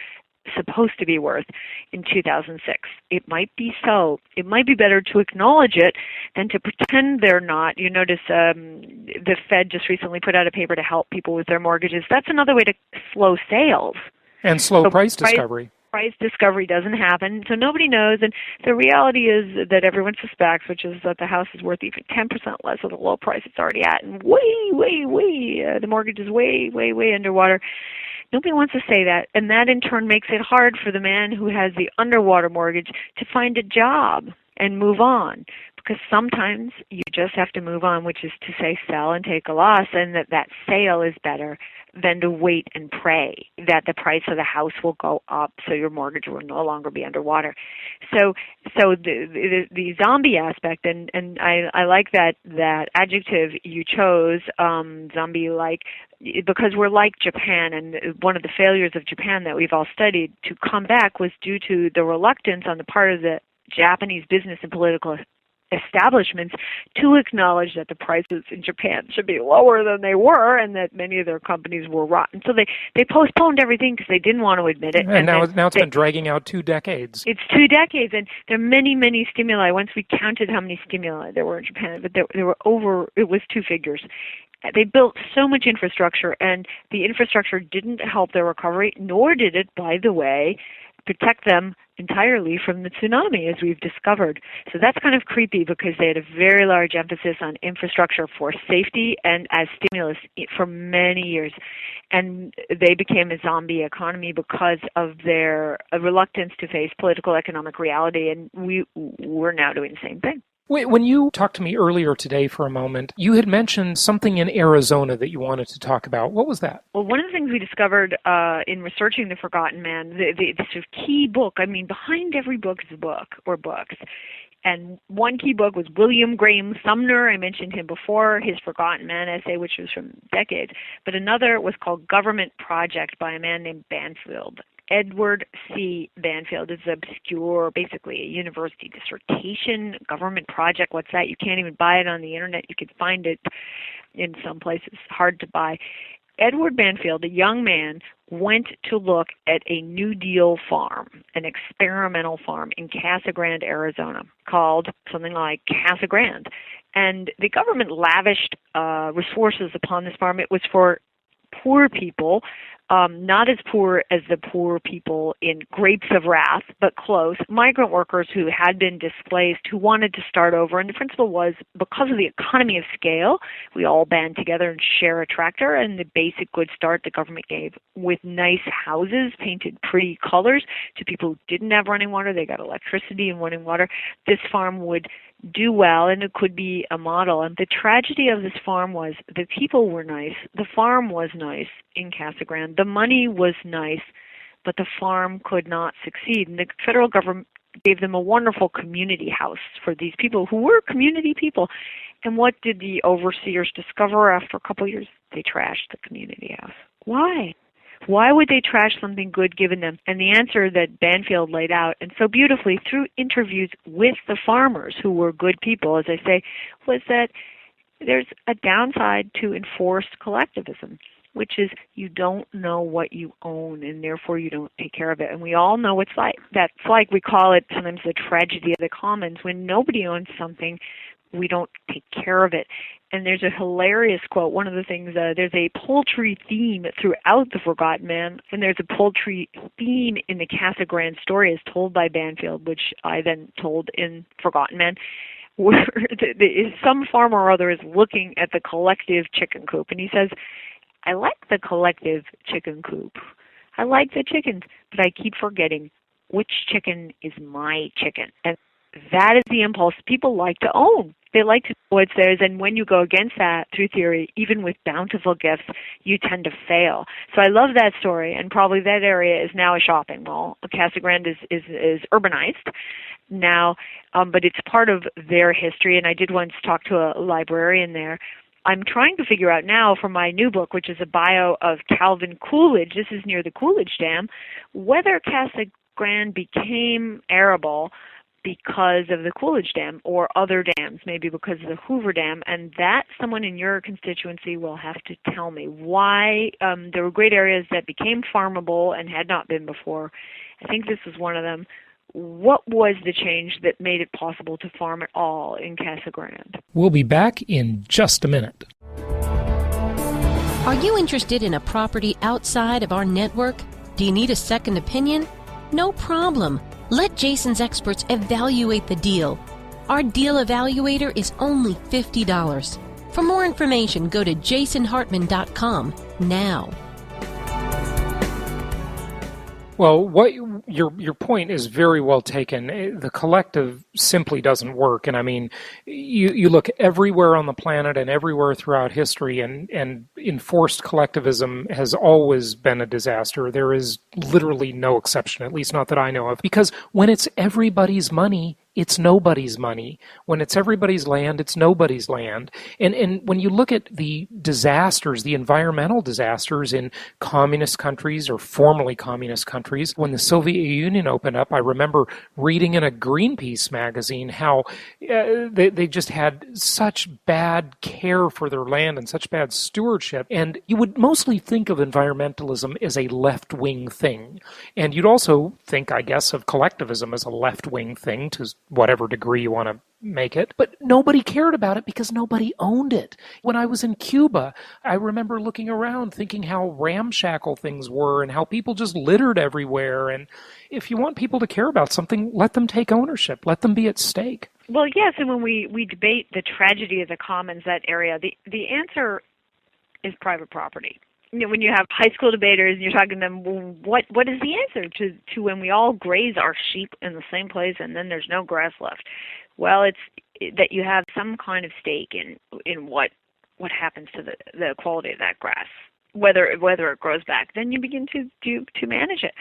supposed to be worth in 2006. It might be so. It might be better to acknowledge it than to pretend they're not. You notice the Fed just recently put out a paper to help people with their mortgages. That's another way to slow sales. And slow price discovery. Price discovery doesn't happen, so nobody knows. And the reality is that everyone suspects, which is that the house is worth even 10% less of the low price it's already at, and the mortgage is way underwater. Nobody wants to say that, and that in turn makes it hard for the man who has the underwater mortgage to find a job. and move on. Because sometimes you just have to move on, which is to say sell and take a loss, and that sale is better than to wait and pray that the price of the house will go up so your mortgage will no longer be underwater. So the zombie aspect, and I like that adjective you chose, zombie-like, because we're like Japan, and one of the failures of Japan that we've all studied to come back was due to the reluctance on the part of the Japanese business and political establishments to acknowledge that the prices in Japan should be lower than they were, and that many of their companies were rotten. So they postponed everything because they didn't want to admit it. And now it's been dragging out 2 decades. It's 2 decades, and there are many, many stimuli. Once we counted how many stimuli there were in Japan, but there were over, it was 2 figures. They built so much infrastructure, and the infrastructure didn't help their recovery, nor did it, by the way, protect them entirely from the tsunami, as we've discovered. So that's kind of creepy because they had a very large emphasis on infrastructure for safety and as stimulus for many years. And they became a zombie economy because of their reluctance to face political economic reality, and we're now doing the same thing. When you talked to me earlier today for a moment, you had mentioned something in Arizona that you wanted to talk about. What was that? Well, one of the things we discovered in researching The Forgotten Man, the sort of key book, I mean, behind every book is a book or books. And one key book was William Graham Sumner. I mentioned him before, his Forgotten Man essay, which was from decades. But another was called Government Project by a man named Banfield. Edward C. Banfield is obscure, basically a university dissertation, government project. What's that? You can't even buy it on the internet. You can find it in some places, hard to buy. Edward Banfield, a young man, went to look at a New Deal farm, an experimental farm in Casa Grande, Arizona, called something like Casa Grande. And the government lavished resources upon this farm. It was for poor people, not as poor as the poor people in Grapes of Wrath, but close, migrant workers who had been displaced, who wanted to start over. And the principle was, because of the economy of scale, we all band together and share a tractor, and the basic good start the government gave with nice houses, painted pretty colors, to people who didn't have running water. They got electricity and running water. This farm would do well, and it could be a model. And the tragedy of this farm was the people were nice, the farm was nice in Casa Grande, the money was nice, but the farm could not succeed. And the federal government gave them a wonderful community house for these people who were community people. And what did the overseers discover after a couple of years? They trashed the community house. Why? Why would they trash something good given them? And the answer that Banfield laid out, and so beautifully through interviews with the farmers who were good people, as I say, was that there's a downside to enforced collectivism, which is you don't know what you own, and therefore you don't take care of it. And we all know it's like. That's like, we call it sometimes the tragedy of the commons. When nobody owns something, we don't take care of it. And there's a hilarious quote. One of the things, there's a poultry theme throughout The Forgotten Man, and there's a poultry theme in the Casa Grande story as told by Banfield, which I then told in Forgotten Man, where some farmer or other is looking at the collective chicken coop, and he says, I like the collective chicken coop. I like the chickens, but I keep forgetting which chicken is my chicken. And that is the impulse. People like to own. They like to know what's theirs, and when you go against that through theory, even with bountiful gifts, you tend to fail. So I love that story, and probably that area is now a shopping mall. Casa Grande is urbanized now, but it's part of their history, and I did once talk to a librarian there. I'm trying to figure out now for my new book, which is a bio of Calvin Coolidge, this is near the Coolidge Dam, whether Casa Grande became arable because of the Coolidge Dam or other dams, maybe because of the Hoover Dam, and that someone in your constituency will have to tell me why there were great areas that became farmable and had not been before. I think this was one of them. What was the change that made it possible to farm at all in Casa Grande? We'll be back in just a minute. Are you interested in a property outside of our network? Do you need a second opinion? No problem. Let Jason's experts evaluate the deal. Our deal evaluator is only $50. For more information, go to jasonhartman.com now. Well, what your point is very well taken. The collective simply doesn't work. And I mean, you look everywhere on the planet and everywhere throughout history, and enforced collectivism has always been a disaster. There is literally no exception, at least not that I know of. Because when it's everybody's money, it's nobody's money. When it's everybody's land, it's nobody's land. And when you look at the disasters, the environmental disasters in communist countries or formerly communist countries, when the Soviet Union opened up, I remember reading in a Greenpeace magazine how they just had such bad care for their land and such bad stewardship. And you would mostly think of environmentalism as a left-wing thing. And you'd also think, I guess, of collectivism as a left-wing thing to whatever degree you want to make it. But nobody cared about it because nobody owned it. When I was in Cuba, I remember looking around thinking how ramshackle things were and how people just littered everywhere. And if you want people to care about something, let them take ownership. Let them be at stake. Well, yes, and when we debate the tragedy of the commons, that area, the answer is private property. You know, when you have high school debaters and you're talking to them, well, what is the answer to when we all graze our sheep in the same place and then there's no grass left? Well, it's that you have some kind of stake in what happens to the quality of that grass, whether it grows back. Then you begin to manage it,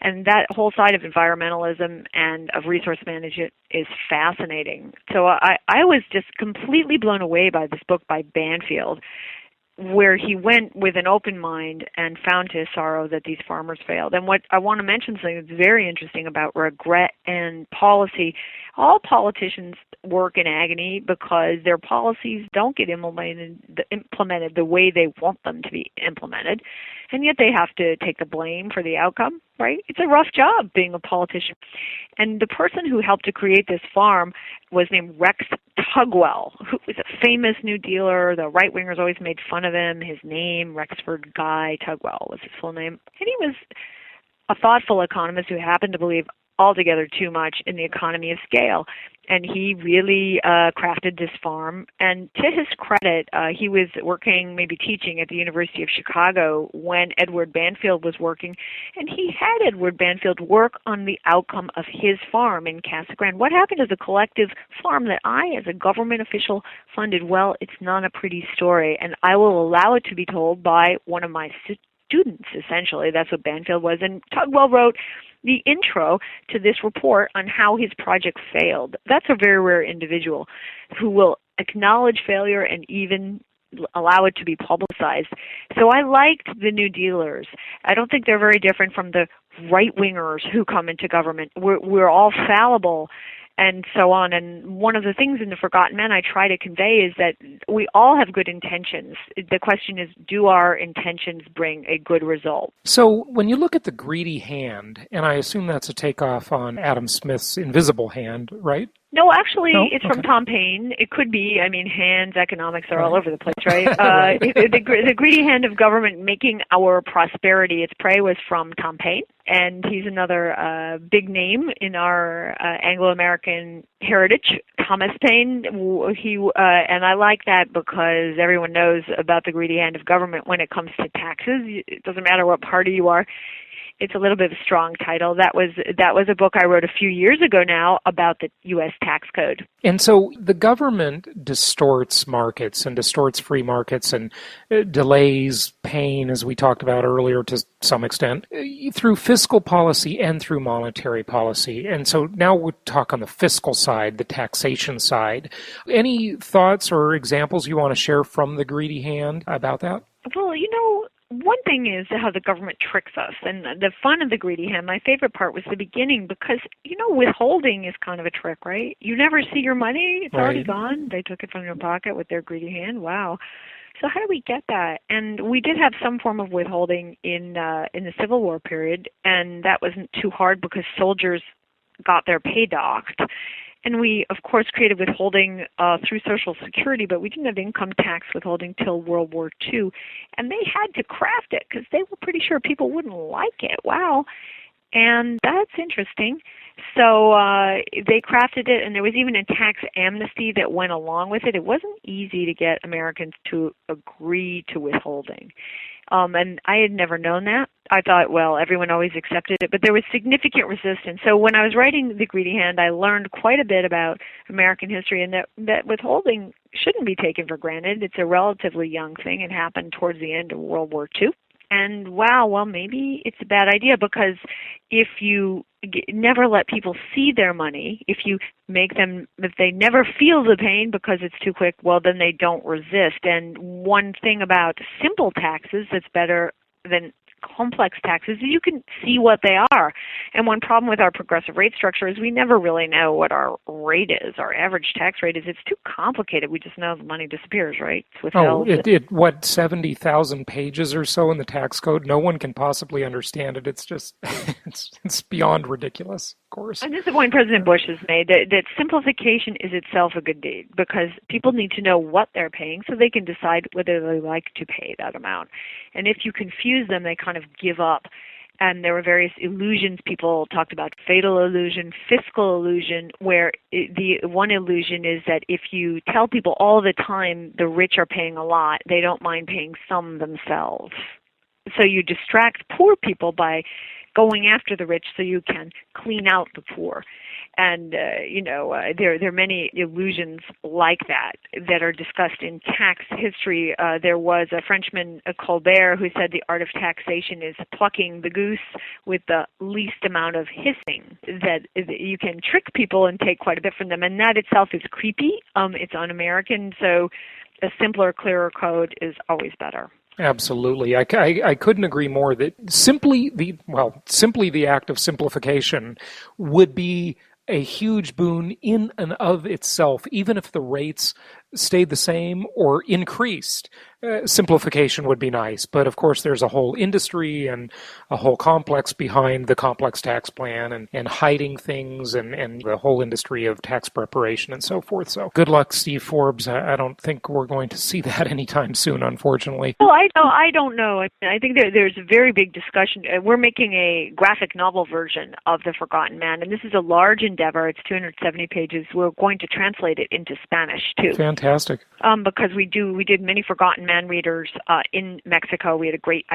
and that whole side of environmentalism and of resource management is fascinating. So I was just completely blown away by this book by Banfield, where he went with an open mind and found to his sorrow that these farmers failed. And what I want to mention something that's very interesting about regret and policy. All politicians work in agony because their policies don't get implemented the way they want them to be implemented, and yet they have to take the blame for the outcome, right? It's a rough job being a politician. And the person who helped to create this farm was named Rex Tugwell, who was a famous New Dealer. The right-wingers always made fun of him. His name, Rexford Guy Tugwell, was his full name. And he was a thoughtful economist who happened to believe altogether too much in the economy of scale. And he really crafted this farm. And to his credit, he was working, maybe teaching at the University of Chicago when Edward Banfield was working. And he had Edward Banfield work on the outcome of his farm in Casa Grande. What happened to the collective farm that I, as a government official, funded? Well, it's not a pretty story. And I will allow it to be told by one of my students, essentially. That's what Banfield was. And Tugwell wrote the intro to this report on how his project failed. That's a very rare individual who will acknowledge failure and even allow it to be publicized. So I liked the New Dealers. I don't think they're very different from the right-wingers who come into government. We're all fallible and so on. And one of the things in The Forgotten Men I try to convey is that we all have good intentions. The question is, do our intentions bring a good result? So when you look at The Greedy Hand, and I assume that's a takeoff on Adam Smith's Invisible Hand, right? No, actually, it's Okay. from Tom Paine. It could be. I mean, hands, economics are all over the place, right? Right. The Greedy Hand of Government Making Our Prosperity Its Prey was from Tom Paine, and he's another big name in our Anglo-American heritage. Thomas Paine, and I like that because everyone knows about the greedy hand of government when it comes to taxes. It doesn't matter what party you are. It's a little bit of a strong title. That was a book I wrote a few years ago now about the U.S. tax code. And so the government distorts markets and distorts free markets and delays pain, as we talked about earlier to some extent, through fiscal policy and through monetary policy. And so now we'll talk on the fiscal side, the taxation side. Any thoughts or examples you want to share from The Greedy Hand about that? Well, one thing is how the government tricks us, and the fun of The Greedy Hand, my favorite part was the beginning, because, withholding is kind of a trick, right? You never see your money. It's already gone. They took it from your pocket with their greedy hand. Wow. So how do we get that? And we did have some form of withholding in the Civil War period, and that wasn't too hard because soldiers got their pay docked. And we, of course, created withholding through Social Security, but we didn't have income tax withholding till World War II. And they had to craft it because they were pretty sure people wouldn't like it. Wow. And that's interesting. So they crafted it, and there was even a tax amnesty that went along with it. It wasn't easy to get Americans to agree to withholding. And I had never known that. I thought, well, everyone always accepted it, but there was significant resistance. So when I was writing The Greedy Hand, I learned quite a bit about American history, and that withholding shouldn't be taken for granted. It's a relatively young thing. It happened towards the end of World War II. And wow, well, maybe it's a bad idea, because if you never let people see their money, if they never feel the pain because it's too quick, well, then they don't resist. And one thing about simple taxes that's better than complex taxes is you can see what they are. And one problem with our progressive rate structure is we never really know what our rate is. Our average tax rate is, it's too complicated. We just know the money disappears, right? It's withheld. What, 70,000 pages or so in the tax code? No one can possibly understand it. It's just, it's beyond ridiculous, of course. And this is the point President Bush has made, that simplification is itself a good deed, because people need to know what they're paying so they can decide whether they like to pay that amount. And if you confuse them, they kind of give up. And there were various illusions. People talked about fatal illusion, fiscal illusion, where the one illusion is that if you tell people all the time the rich are paying a lot, they don't mind paying some themselves. So you distract poor people by going after the rich so you can clean out the poor. And, there are many illusions like that are discussed in tax history. There was a Frenchman, Colbert, who said the art of taxation is plucking the goose with the least amount of hissing, that you can trick people and take quite a bit from them. And that itself is creepy. It's un-American. So a simpler, clearer code is always better. Absolutely. I couldn't agree more that simply the act of simplification would be a huge boon in and of itself, even if the rates stayed the same or increased. Simplification would be nice, but of course there's a whole industry and a whole complex behind the complex tax plan and hiding things and the whole industry of tax preparation and so forth. So good luck, Steve Forbes. I don't think we're going to see that anytime soon, unfortunately. Well, I don't know. I think there's a very big discussion. We're making a graphic novel version of The Forgotten Man, and this is a large endeavor. It's 270 pages. We're going to translate it into Spanish too. Fantastic. Because we did many Forgotten Man readers in Mexico. I had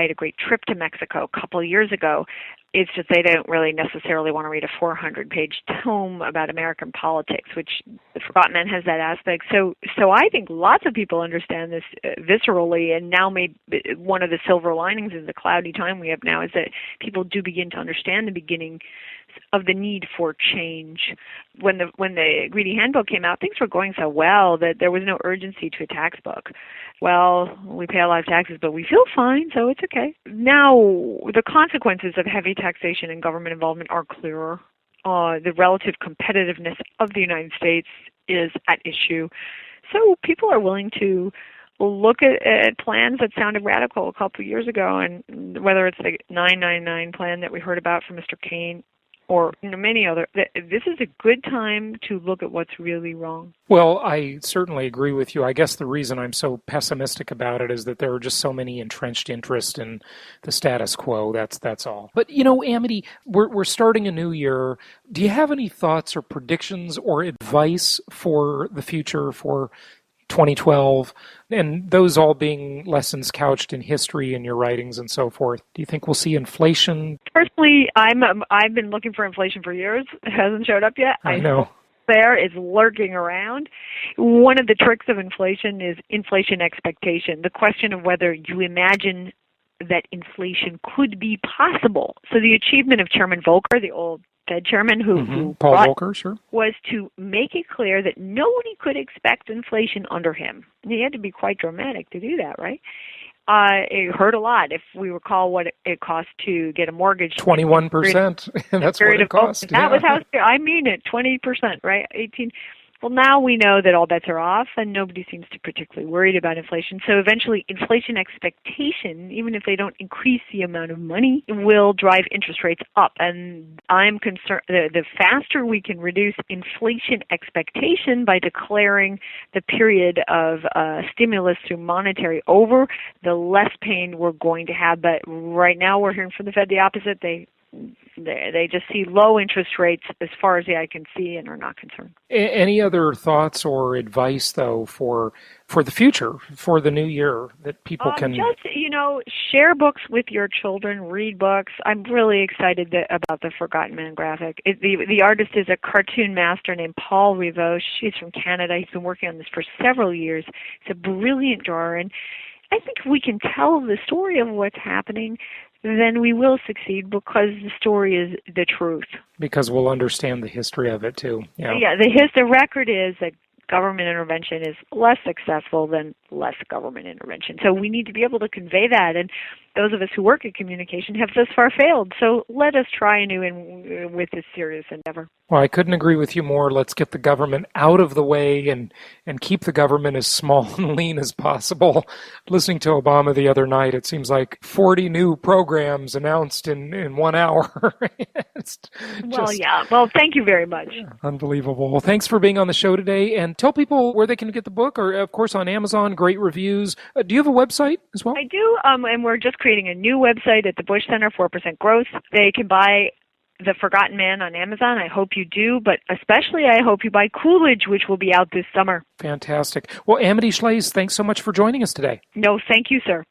a great trip to Mexico a couple of years ago. It's just they don't really necessarily want to read a 400-page tome about American politics, which The Forgotten Man has that aspect. So I think lots of people understand this viscerally, and now one of the silver linings of the cloudy time we have now is that people do begin to understand the beginning of the need for change. When the Greedy Handbook came out, things were going so well that there was no urgency to a tax book. Well, we pay a lot of taxes, but we feel fine, so it's okay. Now, the consequences of heavy taxation and government involvement are clearer. The relative competitiveness of the United States is at issue. So people are willing to look at plans that sounded radical a couple of years ago, and whether it's the 999 plan that we heard about from Mr. Kane or many other, this is a good time to look at what's really wrong. Well, I certainly agree with you. I guess the reason I'm so pessimistic about it is that there are just so many entrenched interests in the status quo. That's all. But, Amity, we're starting a new year. Do you have any thoughts or predictions or advice for the future, for 2012, and those all being lessons couched in history and your writings and so forth? Do you think we'll see inflation? Personally, I've been looking for inflation for years. It hasn't showed up yet. I know. There is lurking around. One of the tricks of inflation is inflation expectation, the question of whether you imagine that inflation could be possible. So the achievement of Chairman Volcker, the old Fed chairman who Paul Volcker, sure, was to make it clear that nobody could expect inflation under him. And he had to be quite dramatic to do that, right? It hurt a lot. If we recall what it cost to get a mortgage, 21%. That's what it cost. That was how. I mean it, 20%, right? 18. Well, now we know that all bets are off, and nobody seems to particularly worried about inflation. So eventually, inflation expectation, even if they don't increase the amount of money, will drive interest rates up. And I'm concerned the faster we can reduce inflation expectation by declaring the period of stimulus through monetary over, the less pain we're going to have. But right now, we're hearing from the Fed the opposite. They They just see low interest rates as far as the eye can see and are not concerned. Any other thoughts or advice, though, for the future, for the new year, that people can... Just, share books with your children, read books. I'm really excited about the Forgotten Man graphic. The artist is a cartoon master named Paul Riveau. He's from Canada. He's been working on this for several years. He's a brilliant drawer, and I think if we can tell the story of what's happening, then we will succeed because the story is the truth. Because we'll understand the history of it, too. Yeah, the record is that government intervention is less successful than less government intervention. So we need to be able to convey that, and those of us who work in communication have thus far failed. So let us try anew with this serious endeavor. Well, I couldn't agree with you more. Let's get the government out of the way and keep the government as small and lean as possible. Listening to Obama the other night, it seems like 40 new programs announced in 1 hour. Well, thank you very much. Unbelievable. Well, thanks for being on the show today, and tell people where they can get the book, or of course on Amazon, great reviews. Do you have a website as well? I do, and we're just creating a new website at the Bush Center, 4% Growth. They can buy The Forgotten Man on Amazon. I hope you do, but especially I hope you buy Coolidge, which will be out this summer. Fantastic. Well, Amity Shlaes, thanks so much for joining us today. No, thank you, sir.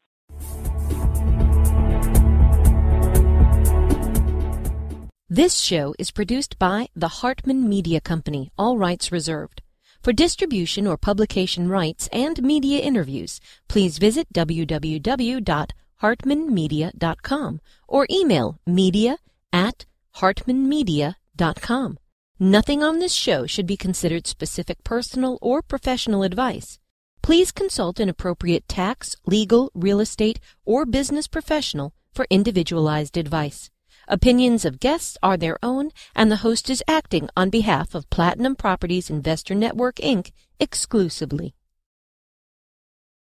This show is produced by the Hartman Media Company, all rights reserved. For distribution or publication rights and media interviews, please visit www.hartmanmedia.com or email media@hartmanmedia.com. Nothing on this show should be considered specific personal or professional advice. Please consult an appropriate tax, legal, real estate, or business professional for individualized advice. Opinions of guests are their own, and the host is acting on behalf of Platinum Properties Investor Network, Inc. exclusively.